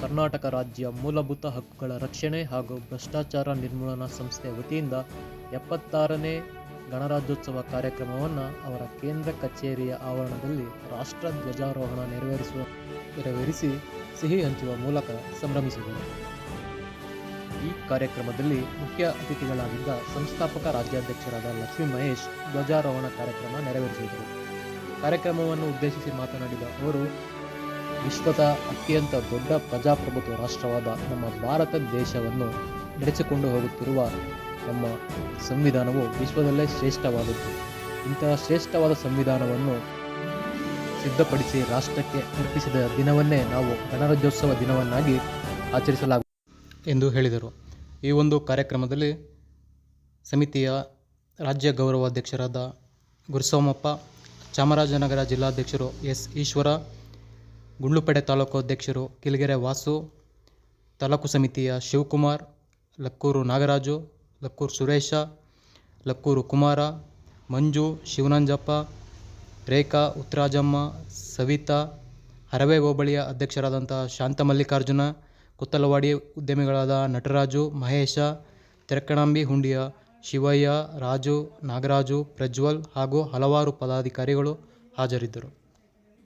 ಕರ್ನಾಟಕ ರಾಜ್ಯ ಮೂಲಭೂತ ಹಕ್ಕುಗಳ ರಕ್ಷಣೆ ಹಾಗೂ ಭ್ರಷ್ಟಾಚಾರ ನಿರ್ಮೂಲನಾ ಸಂಸ್ಥೆ ವತಿಯಿಂದ 76ನೇ ಗಣರಾಜ್ಯೋತ್ಸವ ಕಾರ್ಯಕ್ರಮವನ್ನು ಅವರ ಕೇಂದ್ರ ಕಚೇರಿಯ ಆವರಣದಲ್ಲಿ ರಾಷ್ಟ್ರ ಧ್ವಜಾರೋಹಣ ನೆರವೇರಿಸಿ ಸಿಹಿ ಹಂಚುವ ಮೂಲಕ ಸಂಭ್ರಮಿಸಿದರು. ಈ ಕಾರ್ಯಕ್ರಮದಲ್ಲಿ ಮುಖ್ಯ ಅತಿಥಿಗಳಾಗಿದ್ದ ಸಂಸ್ಥಾಪಕ ರಾಜ್ಯಾಧ್ಯಕ್ಷರಾದ ಲಕ್ಷ್ಮೀ ಮಹೇಶ್ ಧ್ವಜಾರೋಹಣ ಕಾರ್ಯಕ್ರಮ ನೆರವೇರಿಸಿದರು. ಕಾರ್ಯಕ್ರಮವನ್ನು ಉದ್ದೇಶಿಸಿ ಮಾತನಾಡಿದ ಅವರು, ವಿಶ್ವದ ಅತ್ಯಂತ ದೊಡ್ಡ ಪ್ರಜಾಪ್ರಭುತ್ವ ರಾಷ್ಟ್ರವಾದ ನಮ್ಮ ಭಾರತ ದೇಶವನ್ನು ನಡೆಸಿಕೊಂಡು ಹೋಗುತ್ತಿರುವ ನಮ್ಮ ಸಂವಿಧಾನವು ವಿಶ್ವದಲ್ಲೇ ಶ್ರೇಷ್ಠವಾದದ್ದು. ಇಂತಹ ಶ್ರೇಷ್ಠವಾದ ಸಂವಿಧಾನವನ್ನು ಸಿದ್ಧಪಡಿಸಿ ರಾಷ್ಟ್ರಕ್ಕೆ ಅರ್ಪಿಸಿದ ದಿನವನ್ನೇ ನಾವು ಗಣರಾಜ್ಯೋತ್ಸವ ದಿನವನ್ನಾಗಿ ಆಚರಿಸಲಾಗುತ್ತದೆ ಎಂದು ಹೇಳಿದರು. ಈ ಒಂದು ಕಾರ್ಯಕ್ರಮದಲ್ಲಿ ಸಮಿತಿಯ ರಾಜ್ಯ ಗೌರವಾಧ್ಯಕ್ಷರಾದ ಗುರುಸೋಮಪ್ಪ, ಚಾಮರಾಜನಗರ ಜಿಲ್ಲಾಧ್ಯಕ್ಷರು ಎಸ್ ಈಶ್ವರ, ಗುಂಡ್ಲುಪೇಟೆ ತಾಲೂಕು ಅಧ್ಯಕ್ಷರು ಕಿಲ್ಗೆರೆ ವಾಸು, ತಾಲೂಕು ಸಮಿತಿಯ ಶಿವಕುಮಾರ್, ಲಕ್ಕೂರು ನಾಗರಾಜು, ಲಕ್ಕೂರು ಸುರೇಶ, ಲಕ್ಕೂರು ಕುಮಾರ, ಮಂಜು, ಶಿವನಂಜಪ್ಪ, ರೇಖಾ, ಉತ್ತರಾಜಮ್ಮ, ಸವಿತಾ, ಹರವೆ ಹೋಬಳಿಯ ಅಧ್ಯಕ್ಷರಾದಂಥ ಶಾಂತ ಮಲ್ಲಿಕಾರ್ಜುನ, ಕುತ್ತಲವಾಡಿ ಉದ್ಯಮಿಗಳಾದ ನಟರಾಜು, ಮಹೇಶ, ತೆರಕಣಂಬಿ ಹುಂಡಿಯ ಶಿವಯ್ಯ, ರಾಜು, ನಾಗರಾಜು, ಪ್ರಜ್ವಲ್ ಹಾಗೂ ಹಲವಾರು ಪದಾಧಿಕಾರಿಗಳು ಹಾಜರಿದ್ದರು.